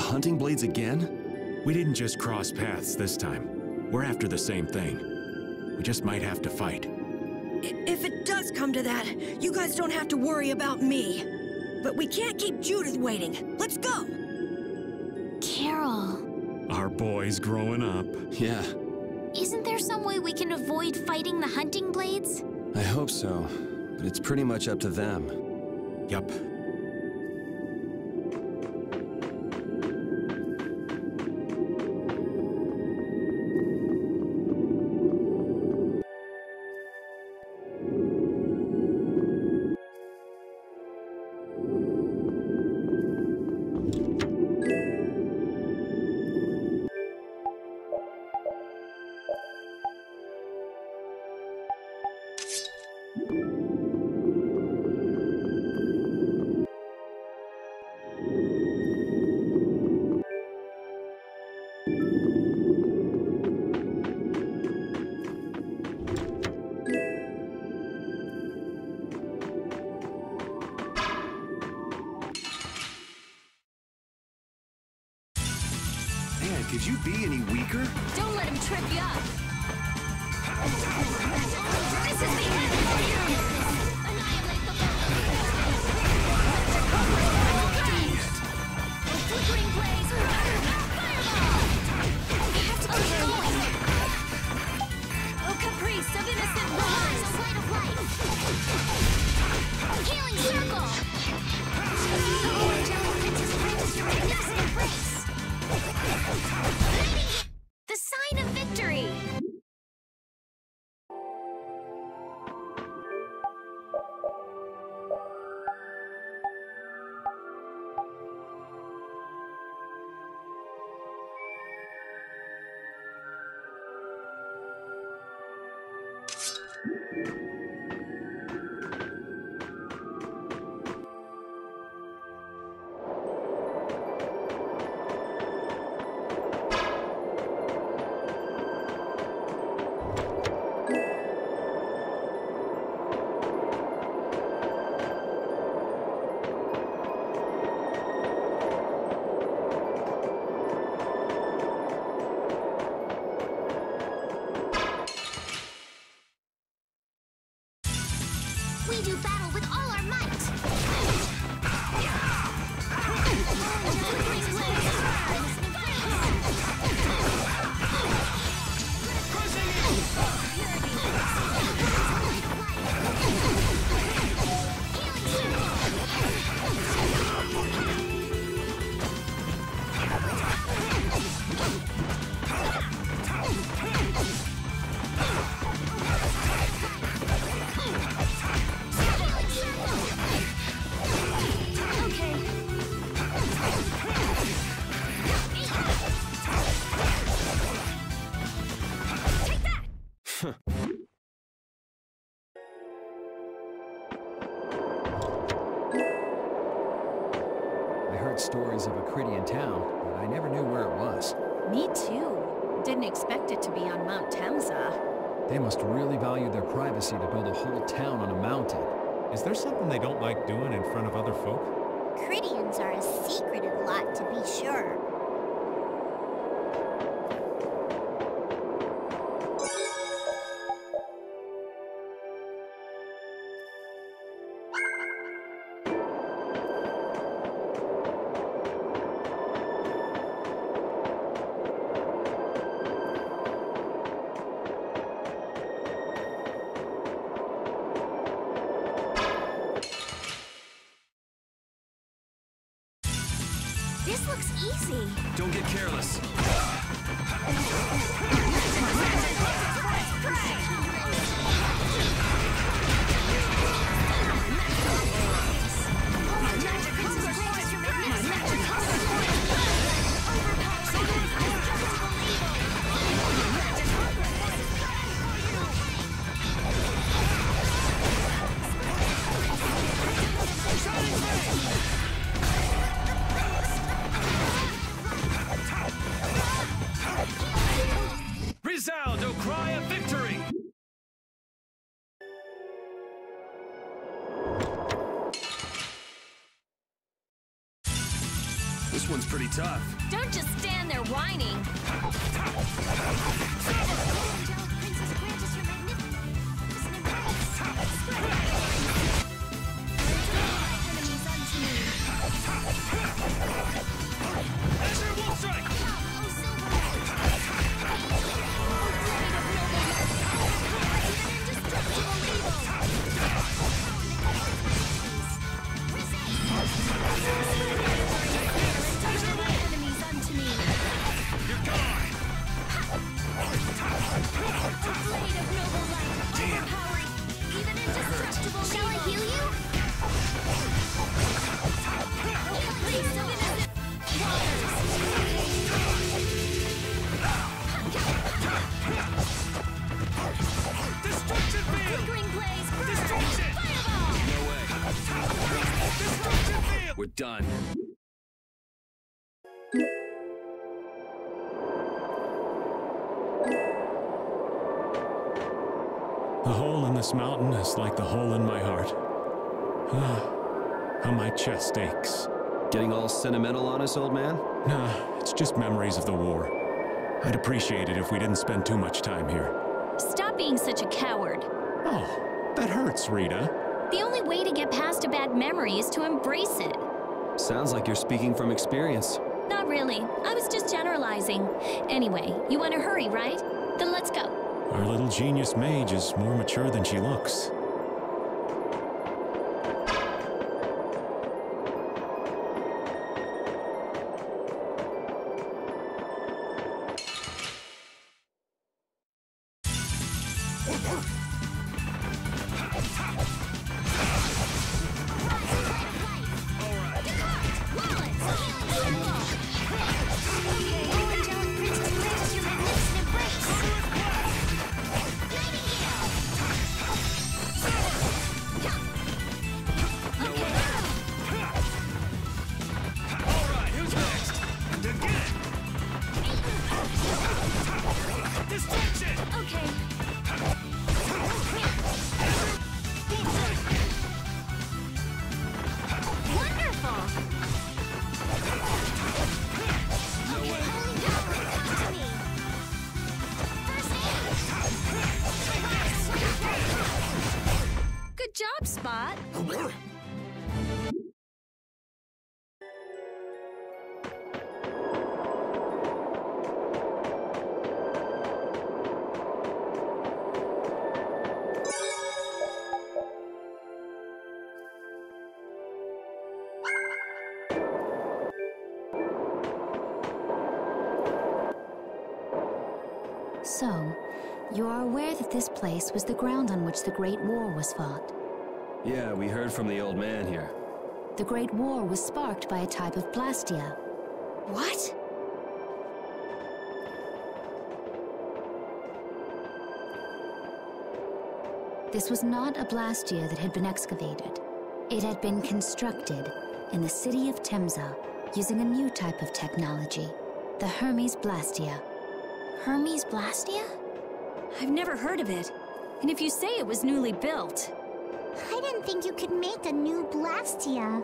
hunting blades again? We didn't just cross paths this time. We're after the same thing. We just might have to fight. If it does come to that, you guys don't have to worry about me. But we can't keep Judith waiting. Let's go! Carol. Our boy's growing up. Yeah. Isn't there some way we can avoid fighting the hunting blades? I hope so, but it's pretty much up to them. Yup. Man, could you be any weaker? Don't let him trip you up. This is the end for you! Annihilate the flickering blaze! Fireball! Oh, caprice of innocent lives! Light of light! Healing circle! The orange element is brings your magnificent embrace! The sign of victory! We do battle with all our might! Stories of a Cridian town, but I never knew where it was. Me too. Didn't expect it to be on Mount Temsa. They must really value their privacy to build a whole town on a mountain. Is there something they don't like doing in front of other folk? Cridians are a secretive lot, to be sure. This looks easy. Don't get careless. This one's pretty tough. Don't just stand there whining. Angelic Princess, grant us your magnificent embrace. Enemies unto me. Azure Wolf Strike! Oh, Silver Man. Indestructible evil. Enemies unto me. You're gone! A blade of noble light, overpowering, even indestructible. Shall I heal you? Please, so innocent. Destruction field! Flickering blaze, burn! Destruction! Fireball! No way. Destruction field! We're done. The hole in this mountain is like the hole in my heart. How my chest aches. Getting all sentimental on us, old man? Nah, it's just memories of the war. I'd appreciate it if we didn't spend too much time here. Stop being such a coward. Oh, that hurts, Rita. The only way to get past a bad memory is to embrace it. Sounds like you're speaking from experience. Not really. I was just generalizing. Anyway, you want to hurry, right? Then let's go. Our little genius mage is more mature than she looks. Good job, Spot. So, you are aware that this place was the ground on which the Great War was fought. Yeah, we heard from the old man here. The Great War was sparked by a type of blastia. What? This was not a blastia that had been excavated. It had been constructed in the city of Temza using a new type of technology, the Hermes Blastia. Hermes Blastia? I've never heard of it. And if you say it was newly built... I didn't think you could make a new Blastia.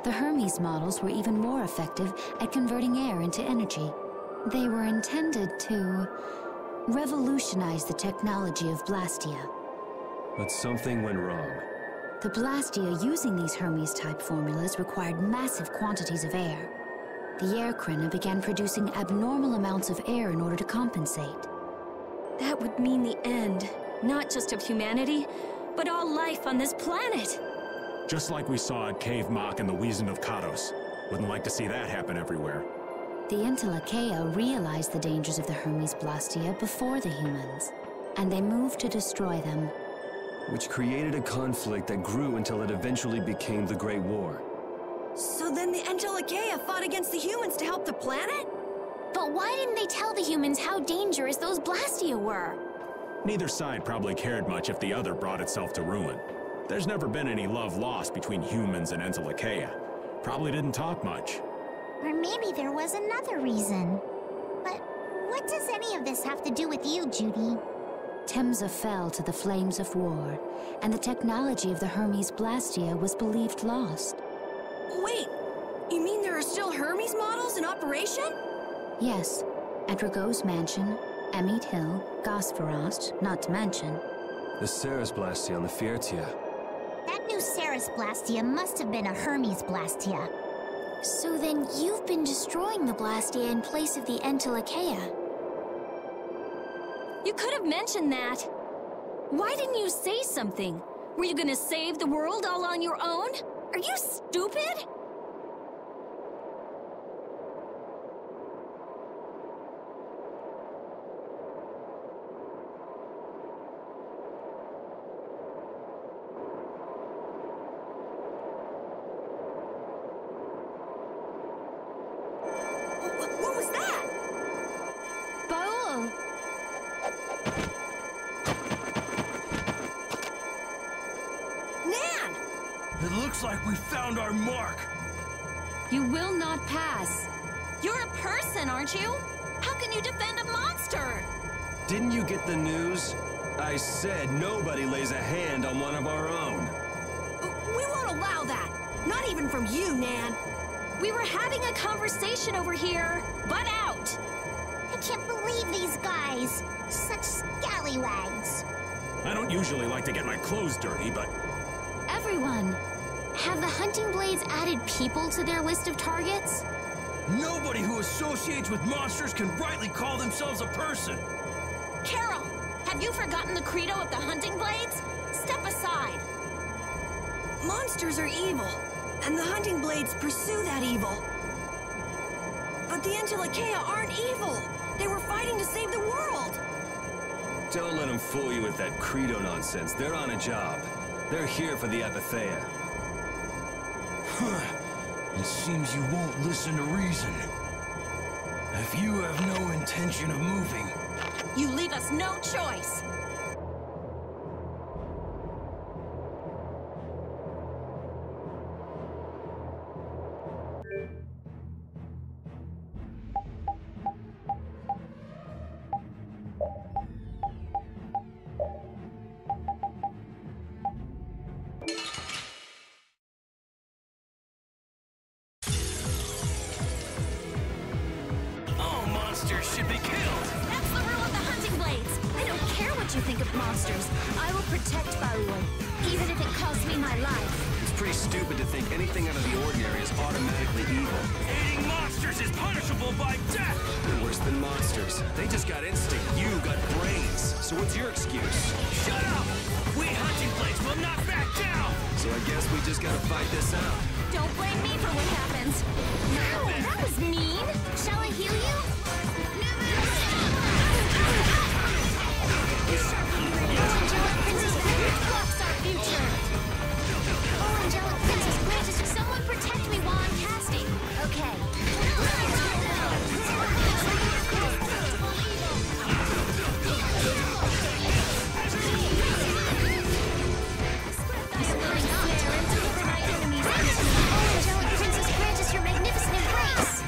The Hermes models were even more effective at converting air into energy. They were intended to revolutionize the technology of Blastia. But something went wrong. The Blastia using these Hermes-type formulas required massive quantities of air. The Airkrina began producing abnormal amounts of air in order to compensate. That would mean the end, not just of humanity, but all life on this planet. Just like we saw at Cave Mach and the Wiesen of Kados. Wouldn't like to see that happen everywhere. The Intellicheia realized the dangers of the Hermes Blastia before the humans, and they moved to destroy them. Which created a conflict that grew until it eventually became the Great War. So then the Intellicheia fought against the humans to help the planet? But why didn't they tell the humans how dangerous those Blastia were? Neither side probably cared much if the other brought itself to ruin. There's never been any love lost between humans and Intellicheia. Probably didn't talk much. Or maybe there was another reason. But what does any of this have to do with you, Judy? Temza fell to the flames of war, and the technology of the Hermes Blastia was believed lost. Wait, You mean there are still Hermes models in operation? Yes. At Rago's mansion, Emmett Hill, Gosferost, not to mention. The Ceres Blastia on the Fiertia. That new Ceres Blastia must have been a Hermes Blastia. So then you've been destroying the Blastia in place of the Entelekea. You could have mentioned that. Why didn't you say something? Were you gonna save the world all on your own? Are you stupid? What was that? Baul! Nan! It looks like we found our mark. You will not pass. You're a person, aren't you? How can you defend a monster? Didn't you get the news? I said nobody lays a hand on one of our own. We won't allow that. Not even from you, Nan. We were having a conversation over here. Butt out! I can't believe these guys. Such scallywags. I don't usually like to get my clothes dirty, but Everyone, have the hunting blades added people to their list of targets? Nobody who associates with monsters can rightly call themselves a person. Carol, have you forgotten the credo of the hunting blades? Step aside. Monsters are evil, and the hunting blades pursue that evil. But the Entelekea aren't evil. They were fighting to save the world. Don't let them fool you with that credo nonsense. They're on a job. They're here for the Apatheia. It seems you won't listen to reason. If you have no intention of moving, You leave us no choice. all monsters should be killed. That's the rule of the hunting blades. I don't care what you think of monsters. I will protect Baul, even if it costs me my life. It's pretty stupid to think anything out of the ordinary is automatically evil. Aiding monsters is punishable by death. They're worse than monsters. They just got instinct. You got brains. So what's your excuse? Shut up! We hunting blades will not back down. So I guess we just gotta fight this out. Don't blame me for what happens. No, that was mean. Shall I heal you? Angelic Princess Grant blocks our future. Oh, Angelic Princess Grant, someone protect me while I'm casting. Okay. Oh, Angelic Princess Grant us your magnificent embrace.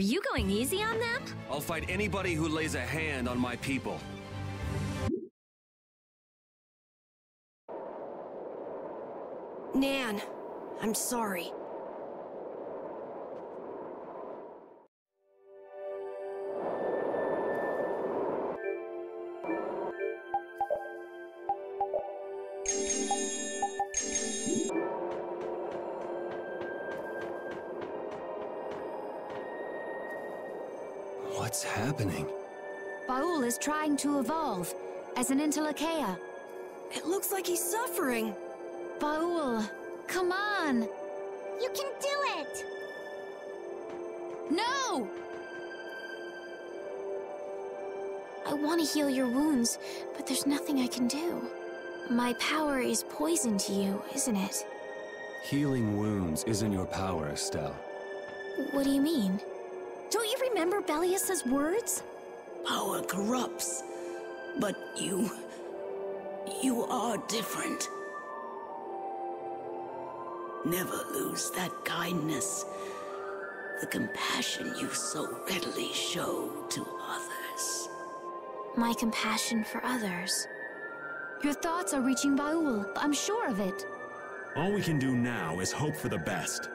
Were you going easy on them? I'll fight anybody who lays a hand on my people. Nan, I'm sorry. What's happening? Baul is trying to evolve as an Entelekea. It looks like he's suffering. Baul, come on! You can do it! No! I want to heal your wounds, but there's nothing I can do. My power is poison to you, isn't it? Healing wounds isn't your power, Estelle. What do you mean? Don't you remember Bellius's words? Power corrupts, but you are different. Never lose that kindness, the compassion you so readily show to others. My compassion for others. Your thoughts are reaching Baul. I'm sure of it. All we can do now is hope for the best.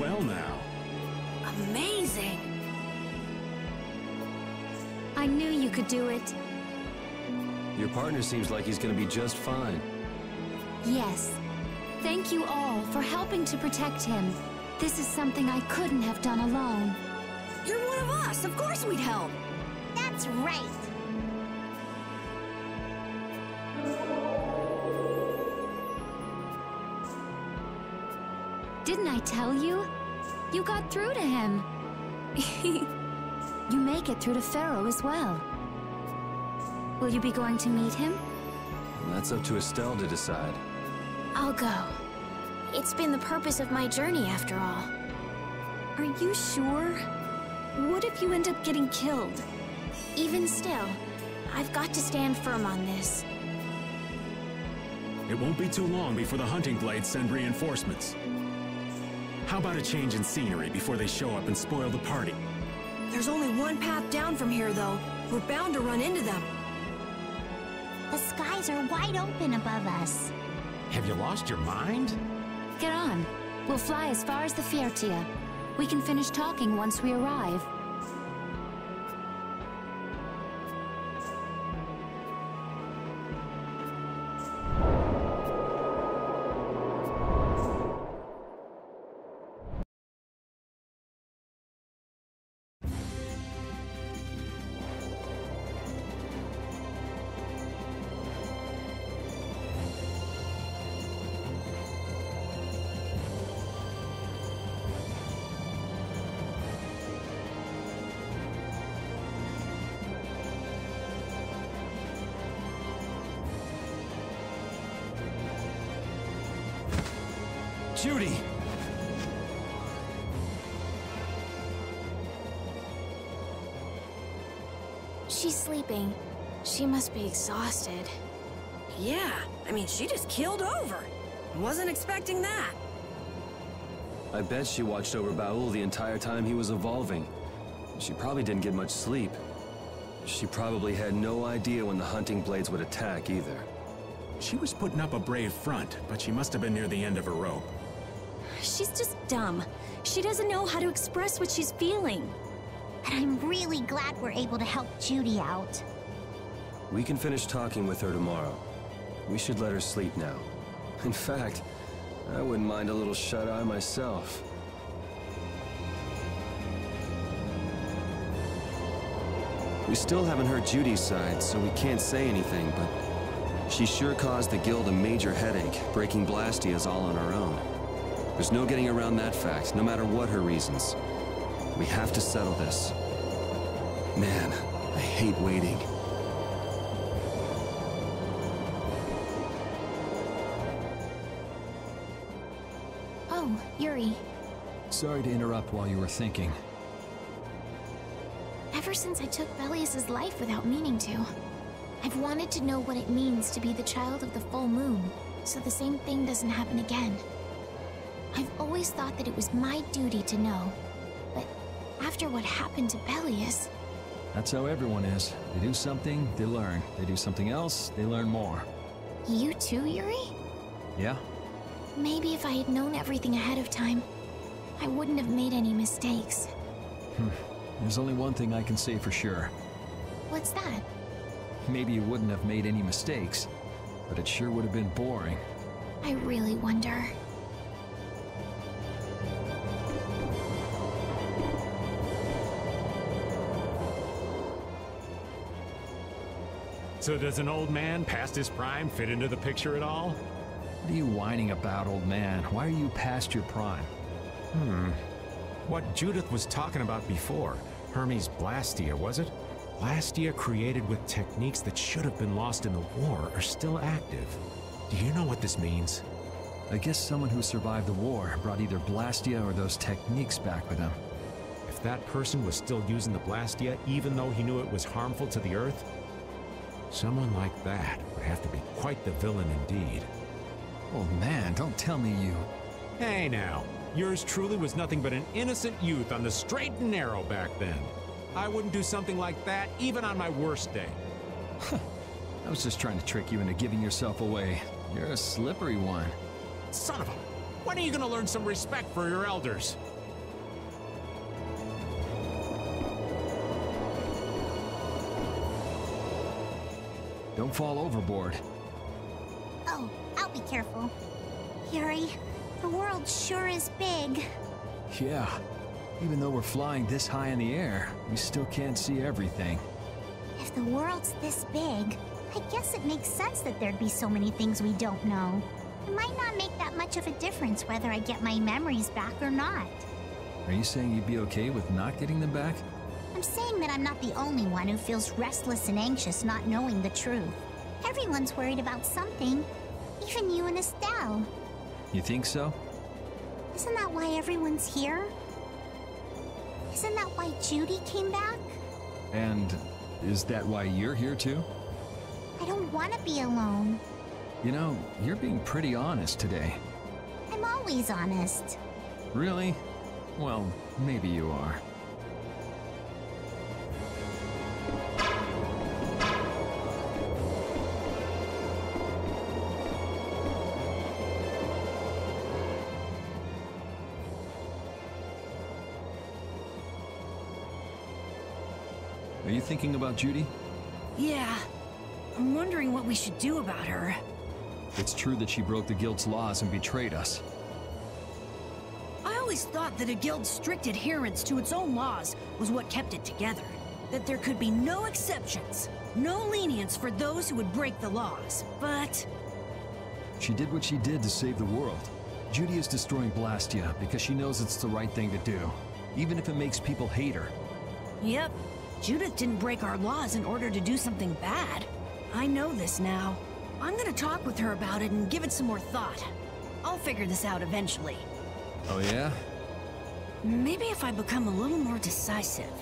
Well now. Amazing! I knew you could do it. Your partner seems like he's gonna be just fine. Yes. Thank you all for helping to protect him. This is something I couldn't have done alone. You're one of us! Of course we'd help! That's right! Didn't I tell you? You got through to him. You make it through to Pharaoh as well. Will you be going to meet him? That's up to Estelle to decide. I'll go. It's been the purpose of my journey, after all. Are you sure? What if you end up getting killed? Even still, I've got to stand firm on this. It won't be too long before the hunting blades send reinforcements. How about a change in scenery before they show up and spoil the party? There's only one path down from here, though. We're bound to run into them. The skies are wide open above us. Have you lost your mind? Get on. We'll fly as far as the Fiertia. We can finish talking once we arrive. Judy! She's sleeping. She must be exhausted. Yeah, I mean, she just keeled over. Wasn't expecting that. I bet she watched over Baul the entire time he was evolving. She probably didn't get much sleep. She probably had no idea when the hunting blades would attack either. She was putting up a brave front, but she must have been near the end of her rope. She's just dumb. She doesn't know how to express what she's feeling. And I'm really glad we're able to help Judy out. We can finish talking with her tomorrow. We should let her sleep now. In fact, I wouldn't mind a little shut-eye myself. We still haven't heard Judy's side, so we can't say anything, but she sure caused the guild a major headache, breaking Blastias all on her own. There's no getting around that fact, no matter what her reasons. We have to settle this. Man, I hate waiting. Oh, Yuri. Sorry to interrupt while you were thinking. Ever since I took Bellius's life without meaning to, I've wanted to know what it means to be the child of the full moon, so the same thing doesn't happen again. I've always thought that it was my duty to know, but after what happened to Belius... That's how everyone is. They do something, they learn. They do something else, they learn more. You too, Yuri? Yeah? Maybe if I had known everything ahead of time, I wouldn't have made any mistakes. There's only one thing I can say for sure. What's that? Maybe you wouldn't have made any mistakes, but it sure would have been boring. I really wonder. So does an old man past his prime fit into the picture at all? What are you whining about, old man? Why are you past your prime? What Judith was talking about before, Hermes Blastia, was it? Blastia created with techniques that should have been lost in the war are still active. Do you know what this means? I guess someone who survived the war brought either Blastia or those techniques back with him. If that person was still using the Blastia even though he knew it was harmful to the Earth, someone like that would have to be quite the villain indeed. Oh man, don't tell me you... Hey now, yours truly was nothing but an innocent youth on the straight and narrow back then. I wouldn't do something like that even on my worst day. I was just trying to trick you into giving yourself away. You're a slippery one. Son of a... When are you gonna learn some respect for your elders? Don't fall overboard. Oh, I'll be careful. Yuri, the world sure is big. Yeah. Even though we're flying this high in the air, we still can't see everything. If the world's this big, I guess it makes sense that there'd be so many things we don't know. It might not make that much of a difference whether I get my memories back or not. Are you saying you'd be okay with not getting them back? I'm saying that I'm not the only one who feels restless and anxious not knowing the truth. Everyone's worried about something. Even you and Estelle. You think so? Isn't that why everyone's here? Isn't that why Judy came back? And is that why you're here too? I don't want to be alone. You know, you're being pretty honest today. I'm always honest. Really? Well, maybe you are. Are you thinking about Judy? Yeah. I'm wondering what we should do about her. It's true that she broke the Guild's laws and betrayed us. I always thought that a guild's strict adherence to its own laws was what kept it together. That there could be no exceptions, no lenience for those who would break the laws. But... she did what she did to save the world. Judy is destroying Blastia because she knows it's the right thing to do, even if it makes people hate her. Yep. Judith didn't break our laws in order to do something bad. I know this now. I'm gonna talk with her about it and give it some more thought. I'll figure this out eventually. Oh yeah? Maybe if I become a little more decisive,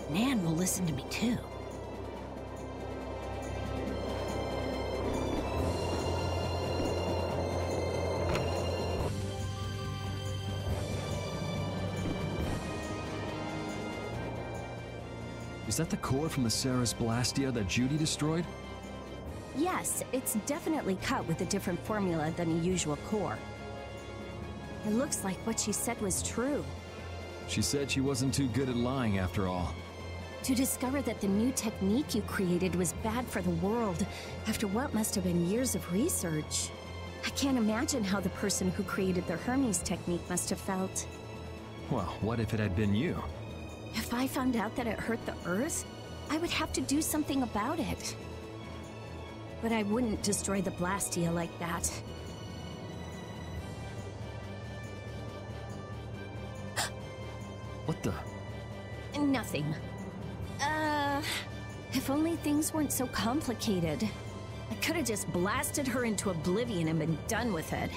Nan will listen to me too. Is that the core from the Ceres Blastia that Judy destroyed? Yes, it's definitely cut with a different formula than a usual core. It looks like what she said was true. She said she wasn't too good at lying after all. To discover that the new technique you created was bad for the world after what must have been years of research. I can't imagine how the person who created the Hermes technique must have felt. Well, what if it had been you? If I found out that it hurt the Earth, I would have to do something about it. But I wouldn't destroy the Blastia like that. What the? Nothing. If only things weren't so complicated. I could have just blasted her into oblivion and been done with it.